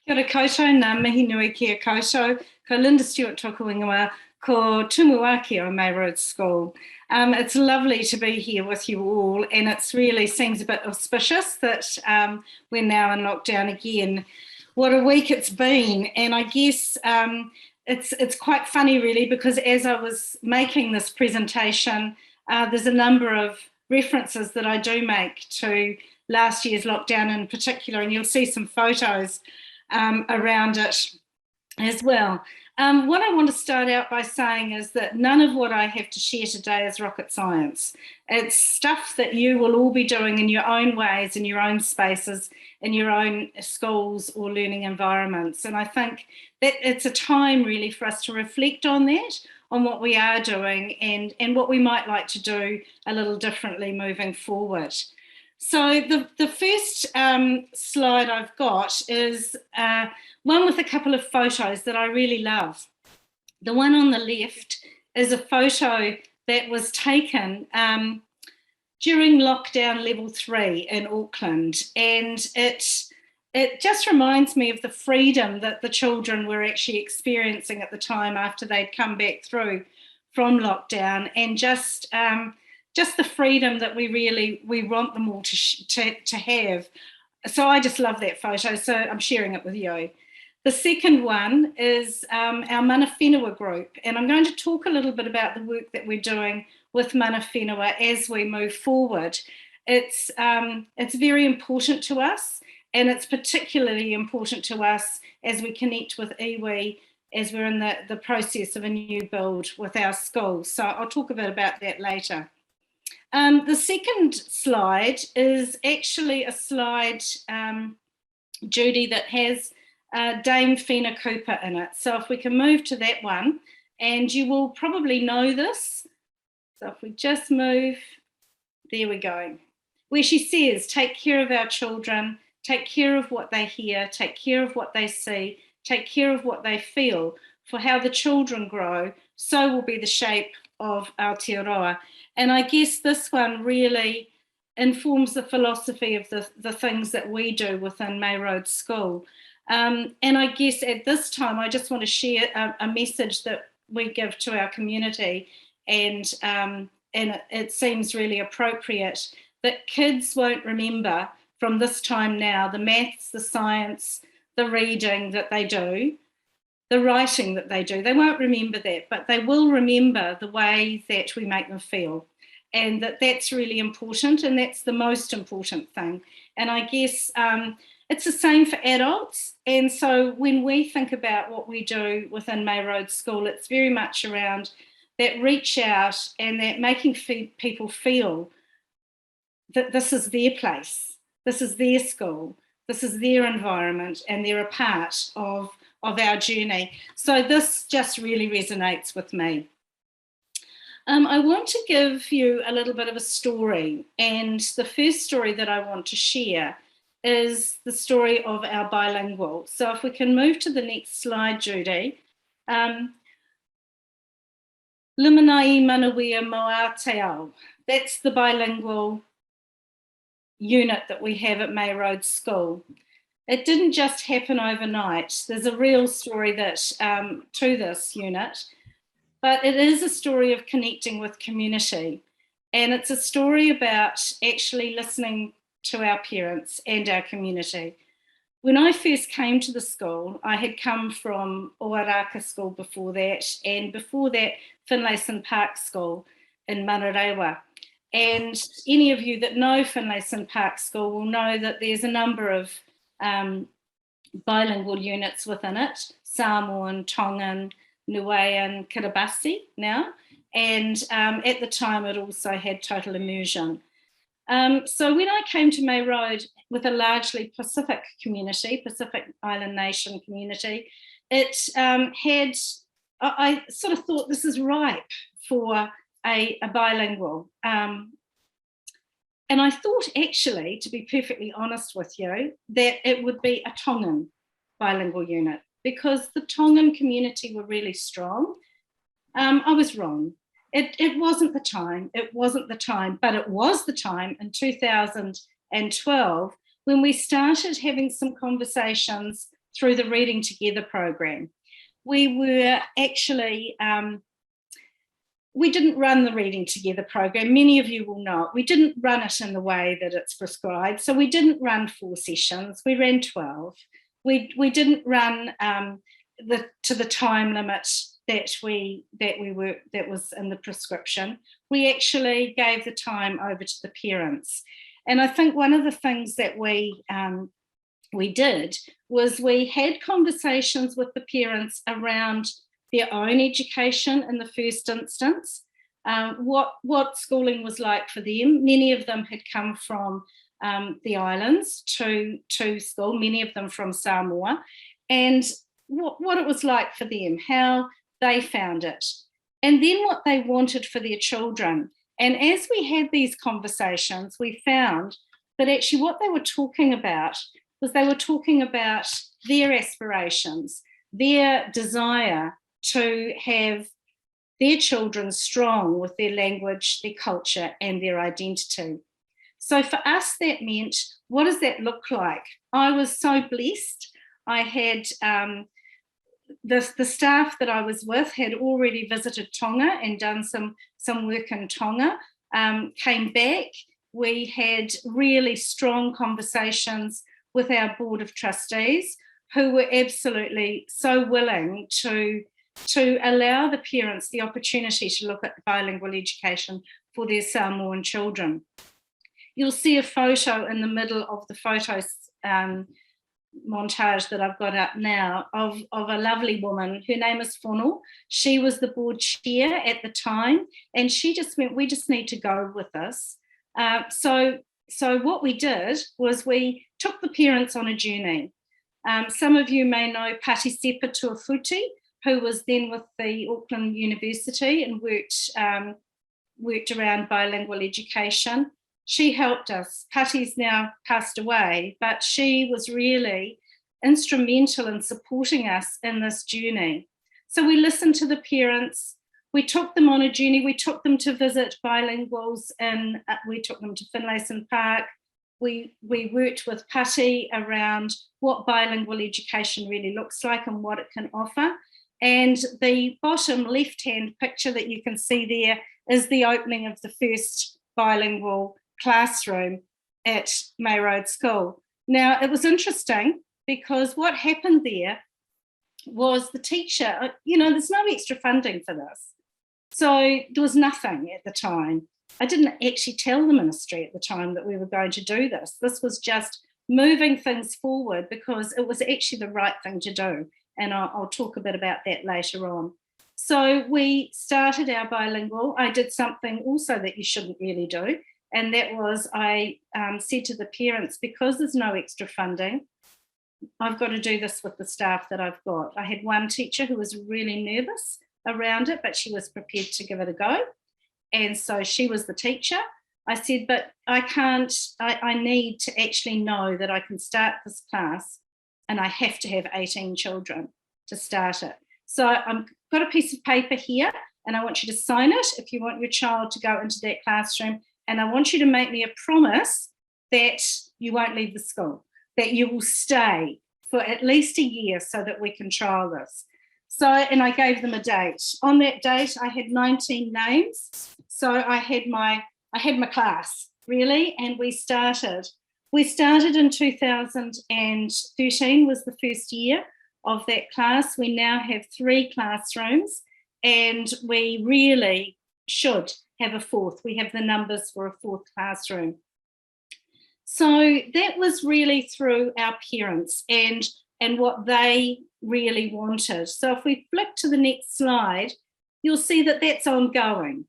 Kia ora koutou, ngā mihi nui kia koutou. Ko Lynda Stuart tōku ingoa, ko tumuaki o May Road School. It's lovely to be here with you all, and it really seems a bit auspicious that we're now in lockdown again. What a week it's been, and I guess it's quite funny really, because as I was making this presentation, there's a number of references that I do make to last year's lockdown in particular, and you'll see some photos around it as well. What I want to start out by saying is that none of what I have to share today is rocket science. It's stuff that you will all be doing in your own ways, in your own spaces, in your own schools or learning environments. And I think that it's a time really for us to reflect on that, on what we are doing and what we might like to do a little differently moving forward. So the first slide I've got is one with a couple of photos that I really love. The one on the left is a photo that was taken during lockdown level 3 in Auckland, and it just reminds me of the freedom that the children were actually experiencing at the time after they'd come back through from lockdown, and just the freedom that we want them all to have. So I just love that photo, so I'm sharing it with you. The second one is our mana whenua group, and I'm going to talk a little bit about the work that we're doing with mana whenua as we move forward. It's very important to us, and it's particularly important to us as we connect with iwi, as we're in the process of a new build with our schools. So I'll talk a bit about that later. The second slide is actually a slide, Judy, that has Dame Whina Cooper in it. So if we can move to that one, and you will probably know this. So if we just move, there we go. Where she says, take care of our children, take care of what they hear, take care of what they see, take care of what they feel, for how the children grow, so will be the shape of Aotearoa. And I guess this one really informs the philosophy of the things that we do within May Road School. And I guess at this time, I just want to share a message that we give to our community, and it seems really appropriate that kids won't remember from this time now the maths, the science, the reading that they do, the writing that they do. They won't remember that, but they will remember the way that we make them feel, and that's really important, and that's the most important thing. And I guess it's the same for adults. And so when we think about what we do within May Road School, it's very much around that reach out and that making people feel that this is their place, this is their school, this is their environment, and they're a part of our journey. So this just really resonates with me. I want to give you a little bit of a story, and the first story that I want to share is the story of our bilingual. So if we can move to the next slide, Judy. Limanai Manawia Moa Te Ao. That's the bilingual unit that we have at May Road School. It didn't just happen overnight. There's a real story that to this unit, but it is a story of connecting with community. And it's a story about actually listening to our parents and our community. When I first came to the school, I had come from Oaraka School before that, and before that, Finlayson Park School in Manarewa. And any of you that know Finlayson Park School will know that there's a number of bilingual units within it, Samoan, Tongan, Niuean, Kiribati now, and at the time it also had total immersion. So when I came to May Road with a largely Pacific community, Pacific Island nation community, it I sort of thought this is ripe for a bilingual. And I thought actually, to be perfectly honest with you, that it would be a Tongan bilingual unit, because the Tongan community were really strong. I was wrong. It wasn't the time, but it was the time in 2012 when we started having some conversations through the Reading Together program. We were actually, we didn't run the Reading Together program. Many of you will know it. We didn't run it in the way that it's prescribed. So we didn't run 4 sessions, we ran 12. We didn't run to the time limit that was in the prescription. We actually gave the time over to the parents. And I think one of the things that we did was we had conversations with the parents around their own education in the first instance, what schooling was like for them. Many of them had come from the islands to school, many of them from Samoa, and what it was like for them, how they found it, and then what they wanted for their children. And as we had these conversations, we found that actually what they were talking about was they were talking about their aspirations, their desire to have their children strong with their language, their culture, and their identity. So for us, that meant, what does that look like? I was so blessed. I had the staff that I was with had already visited Tonga and done some work in Tonga, came back. We had really strong conversations with our board of trustees, who were absolutely so willing to allow the parents the opportunity to look at bilingual education for their Samoan children. You'll see a photo in the middle of the photos montage that I've got up now of a lovely woman. Her name is Fono. She was the board chair at the time, and she just went, we just need to go with this. So what we did was we took the parents on a journey. Some of you may know Patisepa Tuafuti, who was then with the Auckland University and worked around bilingual education. She helped us. Pati's now passed away, but she was really instrumental in supporting us in this journey. So we listened to the parents. We took them on a journey. We took them to visit bilinguals, and we took them to Finlayson Park. We worked with Pati around what bilingual education really looks like and what it can offer. And the bottom left-hand picture that you can see there is the opening of the first bilingual classroom at May Road School. Now, it was interesting because what happened there was the teacher, there's no extra funding for this. So there was nothing at the time. I didn't actually tell the ministry at the time that we were going to do this. This was just moving things forward because it was actually the right thing to do. And I'll talk a bit about that later on. So we started our bilingual. I did something also that you shouldn't really do. And that was I said to the parents, because there's no extra funding, I've got to do this with the staff that I've got. I had one teacher who was really nervous around it, but she was prepared to give it a go. And so she was the teacher. I said, but I need to actually know that I can start this class and I have to have 18 children to start it. So I've got a piece of paper here and I want you to sign it if you want your child to go into that classroom. And I want you to make me a promise that you won't leave the school, that you will stay for at least a year so that we can trial this. So, and I gave them a date. On that date, I had 19 names. So I had my class, really, and we started. We started in 2013 was the first year of that class. We now have 3 classrooms, and we really should have a 4th. We have the numbers for a 4th classroom. So that was really through our parents and what they really wanted. So if we flick to the next slide, you'll see that that's ongoing.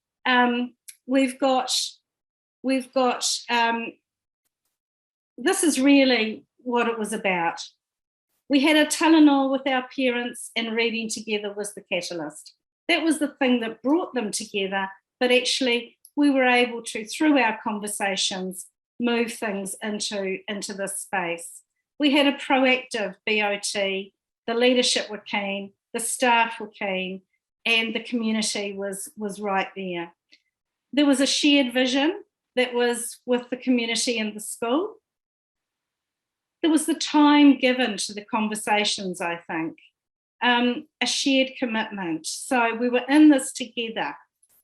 We've got this is really what it was about. We had a talanoa with our parents, and Reading Together was the catalyst. That was the thing that brought them together, but actually we were able to, through our conversations, move things into this space. We had a proactive BOT, the leadership were keen, the staff were keen, and the community was right there. There was a shared vision that was with the community and the school. there was the time given to the conversations, I think, a shared commitment. So we were in this together.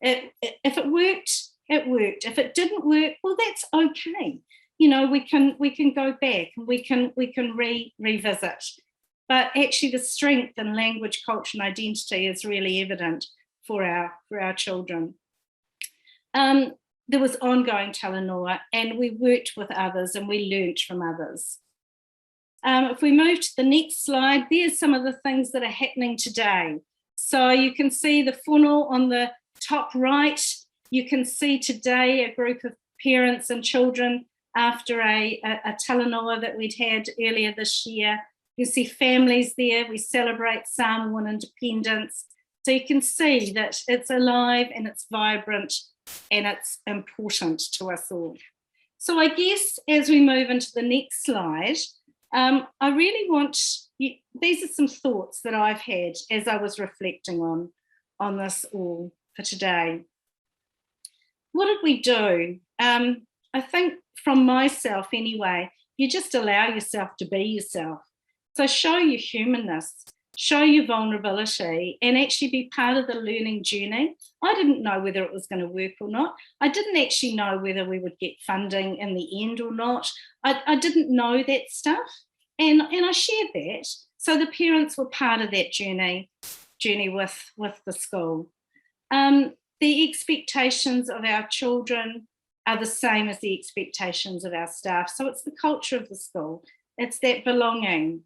If it worked, it worked. If it didn't work, well, that's okay. You know, we can go back and we can revisit. But actually, the strength in language, culture, and identity is really evident for our children. There was ongoing talanoa, and we worked with others and we learnt from others. If we move to the next slide, there's some of the things that are happening today. So you can see the whānau on the top right. You can see today a group of parents and children after a talanoa that we'd had earlier this year. You see families there. We celebrate Samoan independence. So you can see that it's alive and it's vibrant and it's important to us all. So I guess as we move into the next slide, I really want, these are some thoughts that I've had as I was reflecting on this all for today. What did we do? I think from myself anyway, you just allow yourself to be yourself. So show your humanness, show your vulnerability, and actually be part of the learning journey. I didn't know whether it was going to work or not. I didn't actually know whether we would get funding in the end or not. I didn't know that stuff, and I shared that. So the parents were part of that journey with the school. The expectations of our children are the same as the expectations of our staff. So it's the culture of the school. It's that belonging.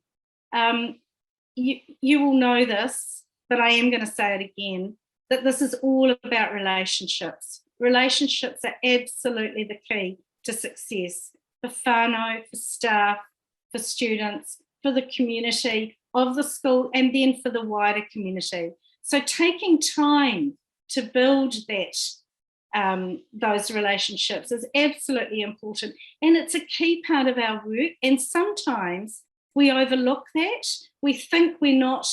You will know this, but I am going to say it again, that this is all about relationships. Relationships are absolutely the key to success for whānau, for staff, for students, for the community of the school, and then for the wider community. So taking time to build those relationships is absolutely important, and it's a key part of our work. And sometimes we overlook that. We think we're not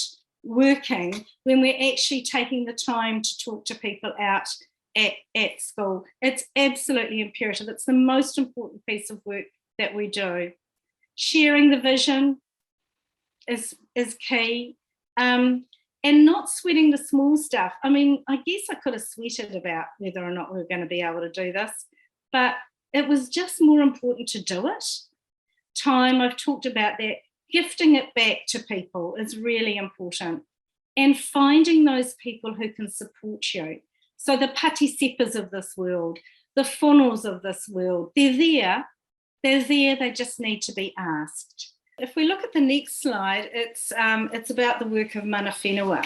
working when we're actually taking the time to talk to people out at school. It's absolutely imperative. It's the most important piece of work that we do. Sharing the vision is key. And not sweating the small stuff. I mean, I guess I could have sweated about whether or not we were going to be able to do this, but it was just more important to do it. Time, I've talked about that. Gifting it back to people is really important. And finding those people who can support you. So the patisepas of this world, the whānaus of this world, they're there, they just need to be asked. If we look at the next slide, it's about the work of mana whenua.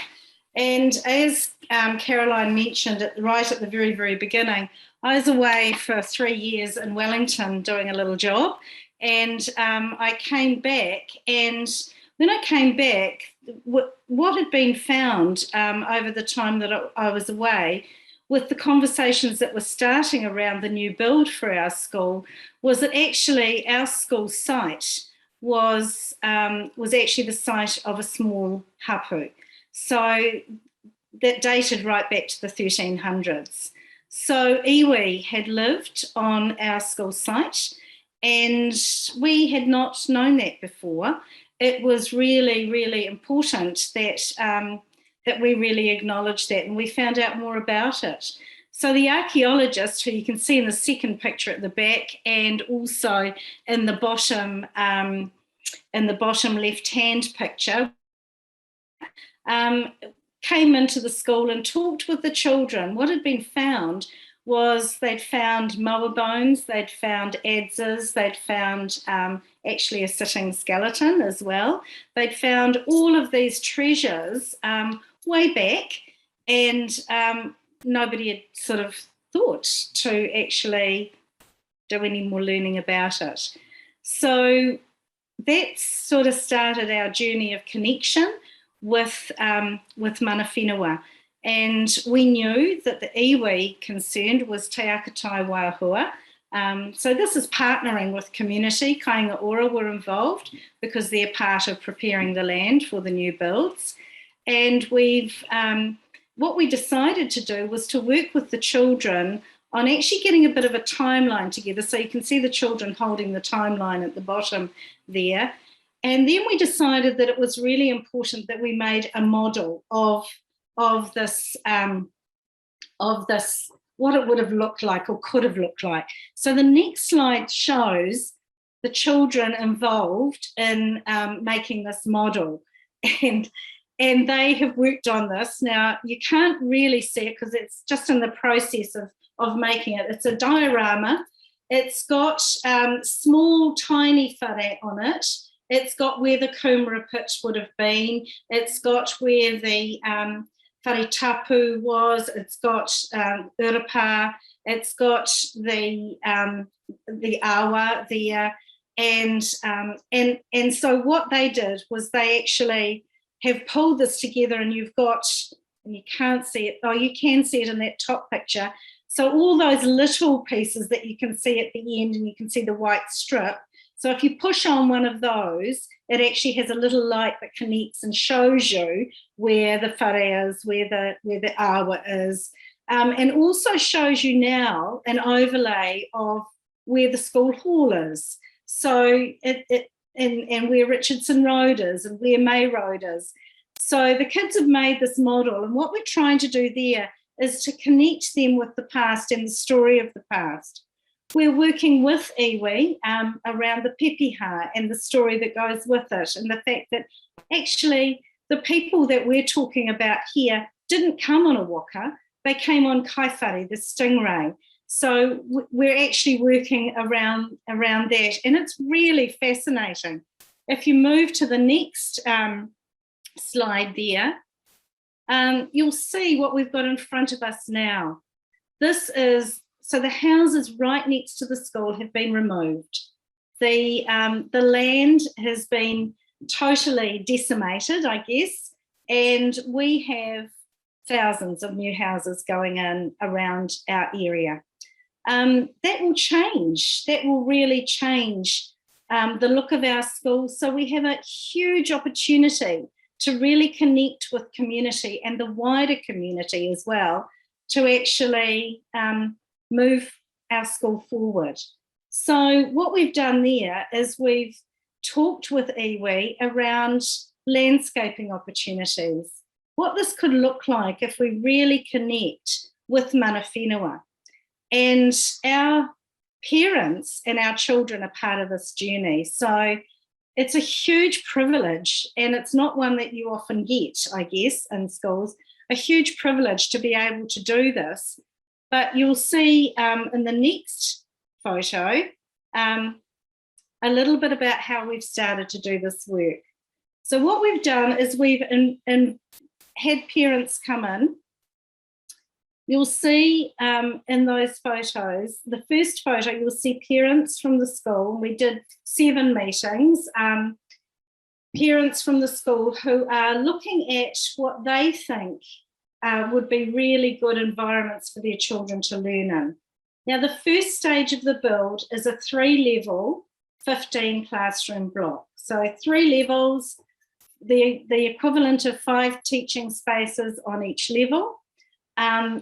And as Caroline mentioned right at the very, very beginning, I was away for 3 years in Wellington doing a little job, and I came back, and when I came back, what had been found over the time that I was away, with the conversations that were starting around the new build for our school, was that actually our school site was actually the site of a small hapu. So that dated right back to the 1300s. So iwi had lived on our school site, and we had not known that before. It was really, really important that we really acknowledged that, and we found out more about it. So the archaeologist, who you can see in the second picture at the back, and also in the bottom left-hand picture, came into the school and talked with the children. What had been found was they'd found moa bones, they'd found adzes, they'd found actually a sitting skeleton as well. They'd found all of these treasures way back, and nobody had sort of thought to actually do any more learning about it. So that sort of started our journey of connection with mana whenua. And we knew that the iwi concerned was Te Akatai Waiahua. So this is partnering with community. Kāinga Ora were involved because they're part of preparing the land for the new builds. And what we decided to do was to work with the children on actually getting a bit of a timeline together. So you can see the children holding the timeline at the bottom there. And then we decided that it was really important that we made a model of this, what it would have looked like or could have looked like. So the next slide shows the children involved in making this model. And they have worked on this. Now, you can't really see it because it's just in the process of making it. It's a diorama. It's got small, tiny whare on it. It's got where the kumara pit would have been. It's got where the whare tapu was. It's got urapa. It's got the awa there. And so what they did was they actually have pulled this together, and you've got, and you can't see it, oh, you can see it in that top picture. So all those little pieces that you can see at the end, and you can see the white strip. So if you push on one of those, it actually has a little light that connects and shows you where the whare is, where the awa is, and also shows you now an overlay of where the school hall is. So and where Richardson Road is and where May Road is. So the kids have made this model, and what we're trying to do there is to connect them with the past and the story of the past. We're working with iwi around the pepeha and the story that goes with it, and the fact that actually the people that we're talking about here didn't come on a waka, they came on kaiwhare, the stingray. So we're actually working around that, and it's really fascinating. If you move to the next slide there, you'll see what we've got in front of us now. This is, so the houses right next to the school have been removed. The land has been totally decimated, I guess, and we have thousands of new houses going in around our area. That will change. That will really change the look of our school. So we have a huge opportunity to really connect with community and the wider community as well to actually move our school forward. So what we've done there is we've talked with iwi around landscaping opportunities, what this could look like if we really connect with mana whenua. And our parents and our children are part of this journey. So it's a huge privilege, and it's not one that you often get, I guess, in schools, a huge privilege to be able to do this. But you'll see in the next photo a little bit about how we've started to do this work. So what we've done is we've had parents come in. You'll see in those photos, the first photo, you'll see parents from the school. We did 7 meetings, parents from the school who are looking at what they think would be really good environments for their children to learn in. Now, the first stage of the build is a 3-level, 15 classroom block. So 3 levels, the equivalent of 5 teaching spaces on each level.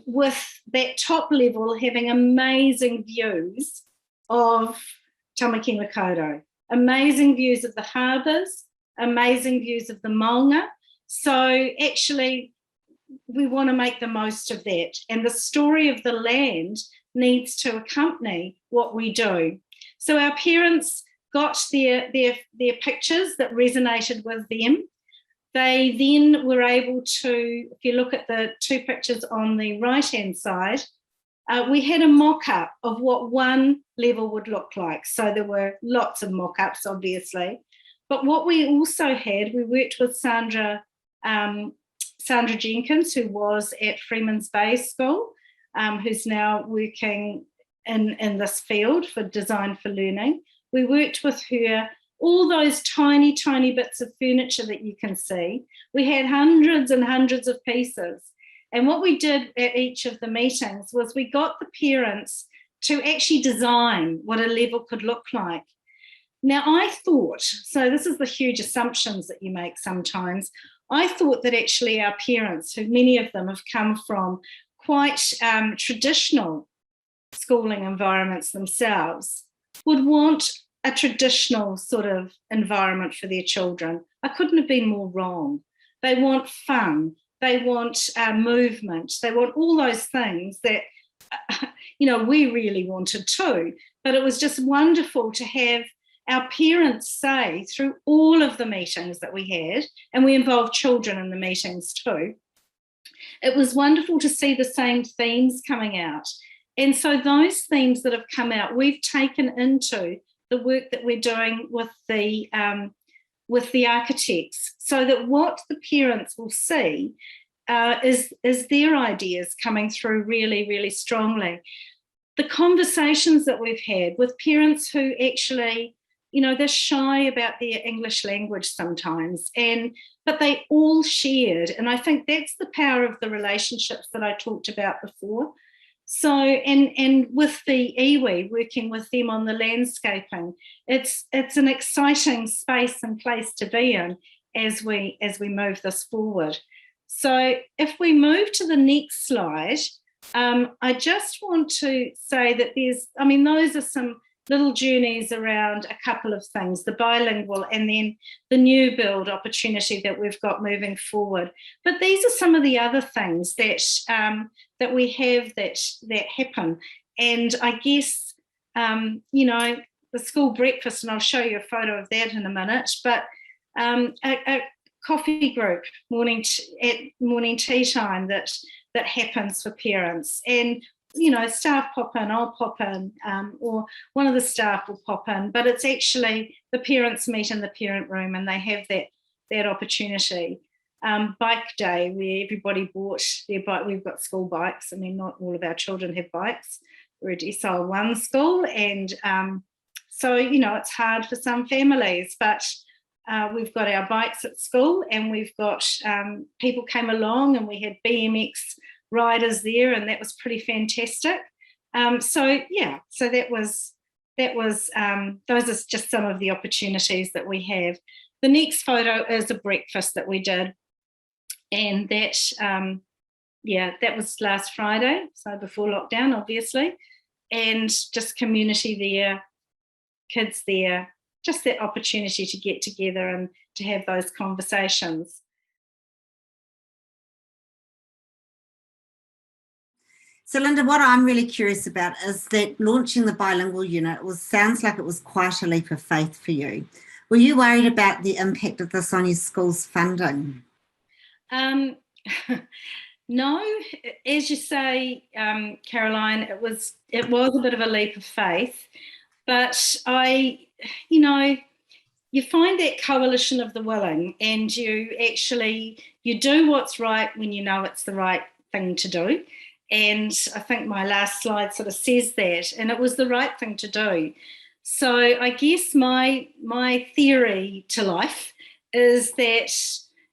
With that top level having amazing views of Tamaki Makaurau, amazing views of the harbours, amazing views of the maunga. So actually, we want to make the most of that. And the story of the land needs to accompany what we do. So our parents got their pictures that resonated with them. They then were able to, if you look at the 2 pictures on the right-hand side, we had a mock-up of what 1 level would look like. So there were lots of mock-ups, obviously. But what we also had, we worked with Sandra Jenkins, who was at Freeman's Bay School, who's now working in this field for Design for Learning. We worked with her. All those tiny, tiny bits of furniture that you can see, we had hundreds and hundreds of pieces. And what we did at each of the meetings was we got the parents to actually design what a level could look like. Now, I thought, so this is the huge assumptions that you make sometimes, I thought that actually our parents, who many of them have come from quite traditional schooling environments themselves would want a traditional sort of environment for their children. I couldn't have been more wrong. They want fun, they want movement, they want all those things that, we really wanted too. But it was just wonderful to have our parents say through all of the meetings that we had, and we involved children in the meetings too, it was wonderful to see the same themes coming out. And so those themes that have come out, we've taken into the work that we're doing with the architects, so that what the parents will see is their ideas coming through really, really strongly. The conversations that we've had with parents who actually, they're shy about their English language sometimes, but they all shared. And I think that's the power of the relationships that I talked about before. So, and with the iwi, working with them on the landscaping, it's an exciting space and place to be in as we move this forward. So if we move to the next slide, I just want to say that those are some little journeys around a couple of things, the bilingual and then the new build opportunity that we've got moving forward. But these are some of the other things that we have that happen. And I guess, the school breakfast, and I'll show you a photo of that in a minute, but a coffee group at morning tea time that happens for parents. And staff pop in, I'll pop in, or one of the staff will pop in, but it's actually the parents meet in the parent room and they have that opportunity. Bike day, where everybody bought their bike. We've got school bikes. I mean, not all of our children have bikes. We're a Decile 1 school, and so, it's hard for some families, but we've got our bikes at school, and we've got people came along, and we had BMX riders there, and that was pretty fantastic. So that was those are just some of the opportunities that we have. The next photo is a breakfast that we did, and that was last Friday, so before lockdown, obviously, and just community there, kids there, just that opportunity to get together and to have those conversations. So, Lynda, what I'm really curious about is that launching the bilingual unit sounds like it was quite a leap of faith for you. Were you worried about the impact of this on your school's funding? No, as you say, Caroline, it was a bit of a leap of faith, but you find that coalition of the willing, and you do what's right when you know it's the right thing to do. And I think my last slide sort of says that, and it was the right thing to do. So I guess my theory to life is that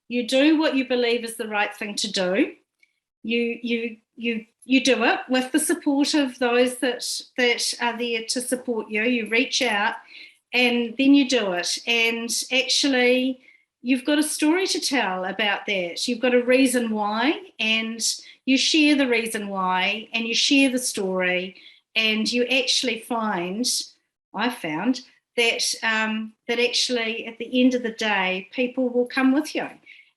you do what you believe is the right thing to do. You do it with the support of those that are there to support you. You reach out, and then you do it. And actually, you've got a story to tell about that. You've got a reason why, and you share the reason why, and you share the story, and you actually I found that actually at the end of the day, people will come with you.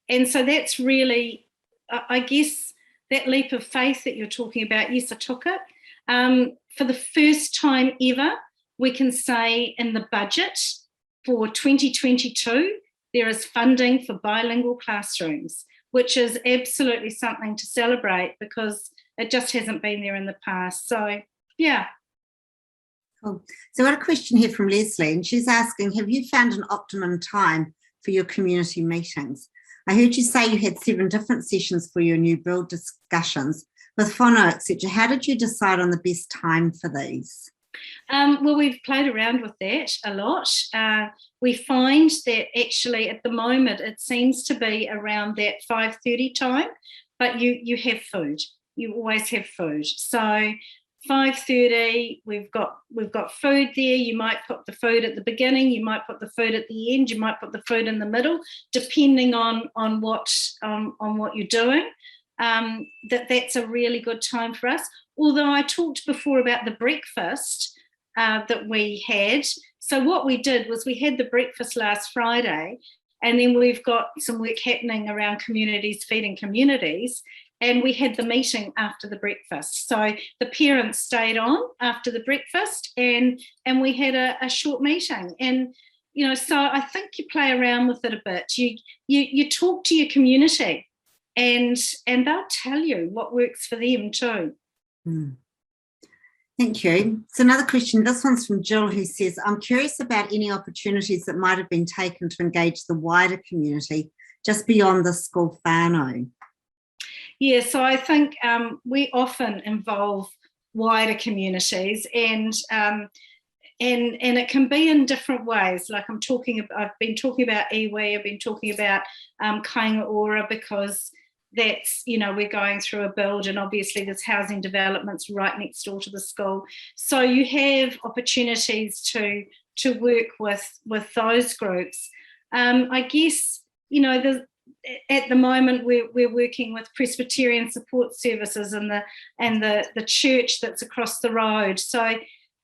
And so that's really, I guess, that leap of faith that you're talking about. Yes, I took it. For the first time ever, we can say in the budget for 2022, there is funding for bilingual classrooms, which is absolutely something to celebrate because it just hasn't been there in the past. So, yeah. Cool. So I got a question here from Leslie, and she's asking, have you found an optimum time for your community meetings? I heard you say you had 7 different sessions for your new build discussions with whānau, etc. How did you decide on the best time for these? Well, we've played around with that a lot. We find that actually at the moment it seems to be around that 5:30 time, but you have food. You always have food. So 5:30, we've got food there. You might put the food at the beginning, you might put the food at the end, you might put the food in the middle, depending on what you're doing. That's a really good time for us. although I talked before about the breakfast that we had. So what we did was we had the breakfast last Friday, and then we've got some work happening around communities feeding communities. And we had the meeting after the breakfast. So the parents stayed on after the breakfast, and we had a short meeting. And, you know, so I think you play around with it a bit. You talk to your community, and they'll tell you what works for them too. Mm. Thank you. So another question, this one's from Jill, who says, I'm curious about any opportunities that might have been taken to engage the wider community just beyond the school whānau. Yeah, so I think we often involve wider communities, and it can be in different ways. Like I've been talking about iwi, I've been talking about kainga ora, because that's, you know, we're going through a build, and obviously there's housing developments right next door to the school. So you have opportunities to work with those groups. I guess, you know, at the moment we're working with Presbyterian Support Services and the church that's across the road. So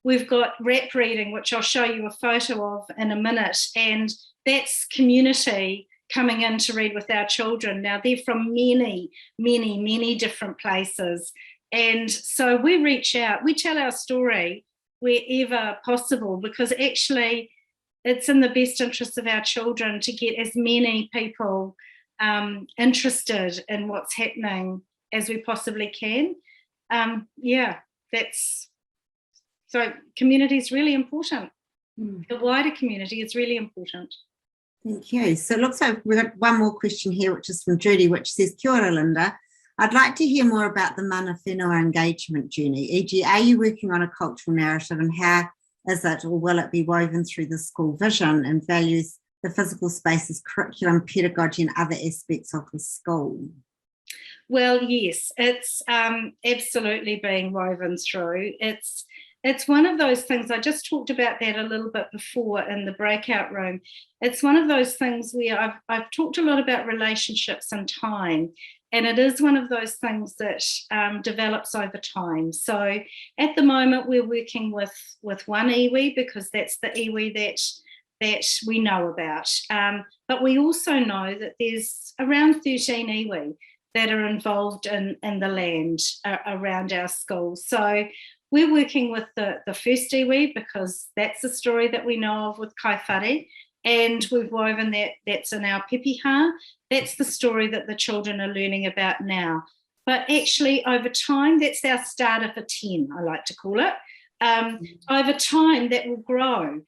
we've got rap reading, which I'll show you a photo of in a minute, and that's community coming in to read with our children. Now they're from many, many, many different places, and so we reach out, we tell our story wherever possible, because actually it's in the best interest of our children to get as many people interested in what's happening as we possibly can. So community is really important. The wider community is really important. Thank you. So it looks like we've got one more question here, which is from Judy, which says, Kia ora, Lynda. I'd like to hear more about the mana whenua engagement journey, e.g. are you working on a cultural narrative, and how is it, or will it be woven through the school vision and values, the physical spaces, curriculum, pedagogy, and other aspects of the school? Well, yes, it's absolutely being woven through. It's one of those things, I just talked about that a little bit before in the breakout room. It's one of those things where I've talked a lot about relationships and time, and it is one of those things that develops over time. So at the moment, we're working with one iwi, because that's the iwi that we know about. But we also know that there's around 13 iwi that are involved in the land around our school. So we're working with the first iwi, because that's the story that we know of with Kaiwhare, and we've woven that's in our pepeha. That's the story that the children are learning about now. But actually, over time, that's our starter for 10, I like to call it. Over time, that will grow.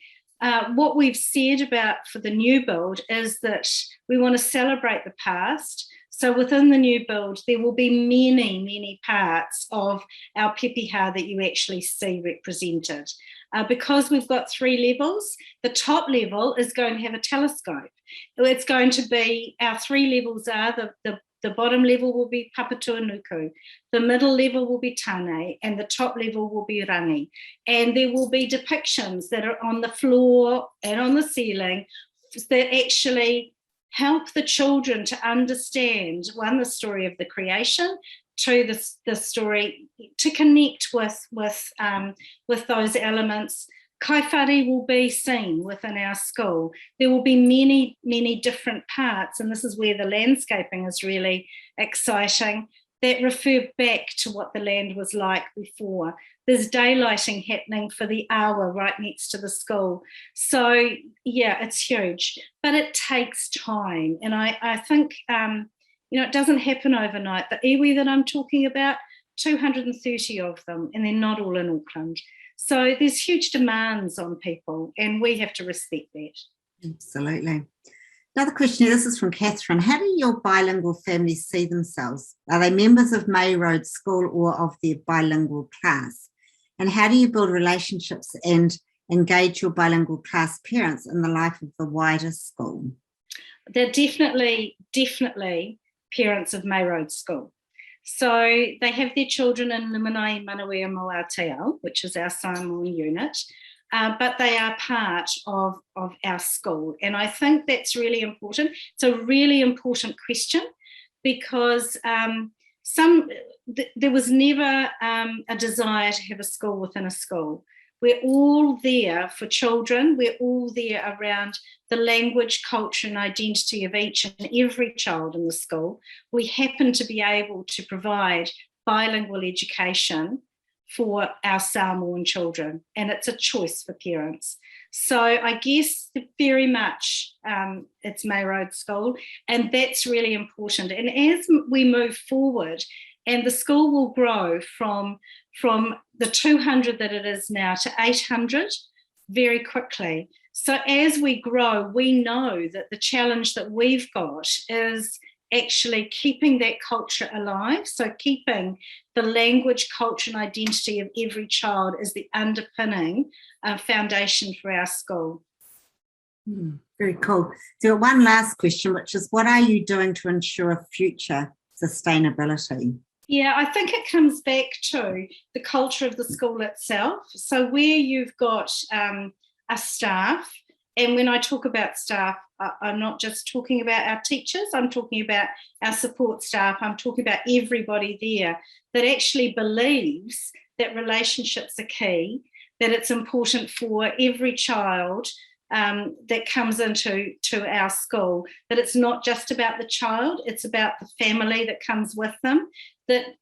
What we've said about for the new build is that we want to celebrate the past. So within the new build, there will be many, many parts of our pepeha that you actually see represented. Because we've got 3 levels, the top level is going to have a telescope. It's going to be, our 3 levels are, the bottom level will be Papatūānuku, the middle level will be Tane, and the top level will be Rangi. And there will be depictions that are on the floor and on the ceiling that actually help the children to understand, one, the story of the creation, 2, the story, to connect with those elements. Kaiwhare will be seen within our school. There will be many, many different parts, and this is where the landscaping is really exciting, that refer back to what the land was like before. There's daylighting happening for the hour right next to the school. So, yeah, it's huge, but it takes time. And I think, it doesn't happen overnight. The iwi that I'm talking about, 230 of them, and they're not all in Auckland. So there's huge demands on people, and we have to respect that. Absolutely. Another question here, this is from Catherine. How do your bilingual families see themselves? Are they members of May Road School or of their bilingual class? And how do you build relationships and engage your bilingual class parents in the life of the wider school? They're definitely parents of May Road School. So they have their children in Limanai Manawea mo Aotearoa, which is our Samoan unit, but they are part of our school. And I think that's really important. It's a really important question, because there was never a desire to have a school within a school. We're all there for children. We're all there around the language, culture, and identity of each and every child in the school. We happen to be able to provide bilingual education for our Samoan children, and it's a choice for parents. So I guess very much it's May Road School, and that's really important. And as we move forward, and the school will grow from the 200 that it is now to 800 very quickly. So as we grow, we know that the challenge that we've got is actually keeping that culture alive. So keeping the language, culture, and identity of every child is the underpinning foundation for our school. Very cool. So one last question, which is, what are you doing to ensure future sustainability? Yeah, I think it comes back to the culture of the school itself. So where you've got a staff, and when I talk about staff, I'm not just talking about our teachers, I'm talking about our support staff, I'm talking about everybody there that actually believes that relationships are key, that it's important for every child that comes into our school, that it's not just about the child, it's about the family that comes with them,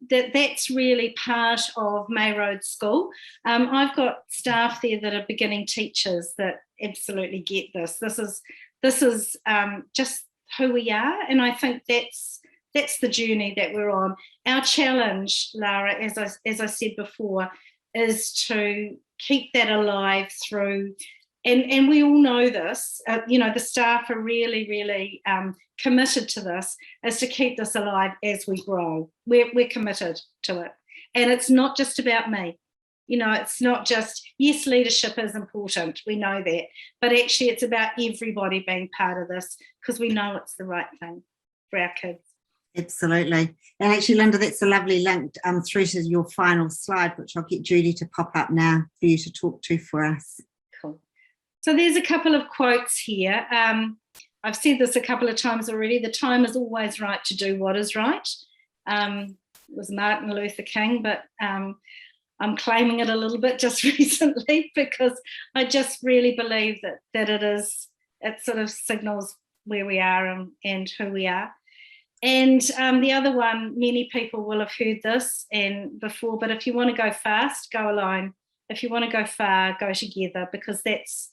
that's really part of May Road School. I've got staff there that are beginning teachers that absolutely get this. This is just who we are, and I think that's the journey that we're on. Our challenge, Lara, as I said before, is to keep that alive through, and we all know this, the staff are really, really committed to this, is to keep this alive as we grow. We're committed to it. And it's not just about me. It's not just, yes, leadership is important, we know that, but actually it's about everybody being part of this because we know it's the right thing for our kids. Absolutely. And actually, Lynda, that's a lovely link through to your final slide, which I'll get Judy to pop up now for you to talk to for us. Cool. So there's a couple of quotes here. I've said this a couple of times already. The time is always right to do what is right. It was Martin Luther King, but I'm claiming it a little bit just recently because I just really believe that it sort of signals where we are and who we are. And the other one, many people will have heard this and before, but if you want to go fast, go alone. If you want to go far, go together, because that's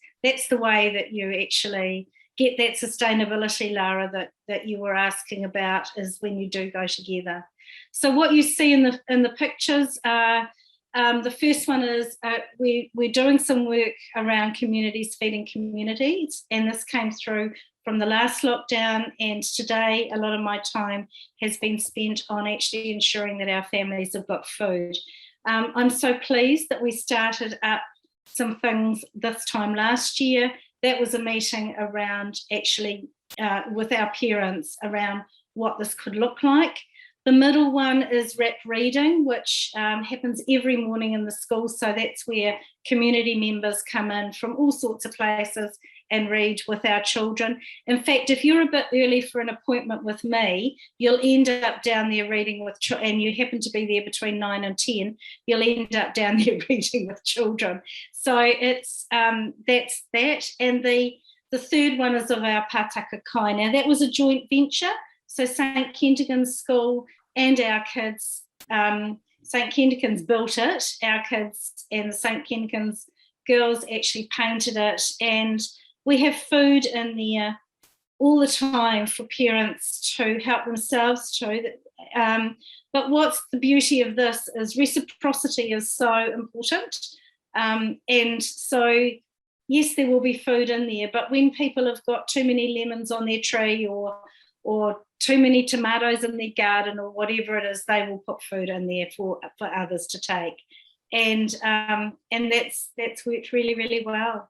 the way that you actually get that sustainability, Lara, that you were asking about, is when you do go together. So what you see in the pictures are, the first one is we're doing some work around communities feeding communities, and this came through from the last lockdown, and today a lot of my time has been spent on actually ensuring that our families have got food. I'm so pleased that we started up some things this time last year. That was a meeting around actually with our parents around what this could look like. The middle one is wrap reading, which happens every morning in the school. So that's where community members come in from all sorts of places and read with our children. In fact, if you're a bit early for an appointment with me, you'll end up down there reading with and you happen to be there between 9 and 10, you'll end up down there reading with children. So it's that's that. And the third one is of our Pātaka Kai. Now, that was a joint venture. So St. Kentigern's School and our kids, St. Kentigern's built it, our kids and the St. Kentigern's girls actually painted it, and we have food in there all the time for parents to help themselves too. But what's the beauty of this is reciprocity is so important. And so, yes, there will be food in there, but when people have got too many lemons on their tree or too many tomatoes in their garden or whatever it is, they will put food in there for others to take. And that's worked really, really well.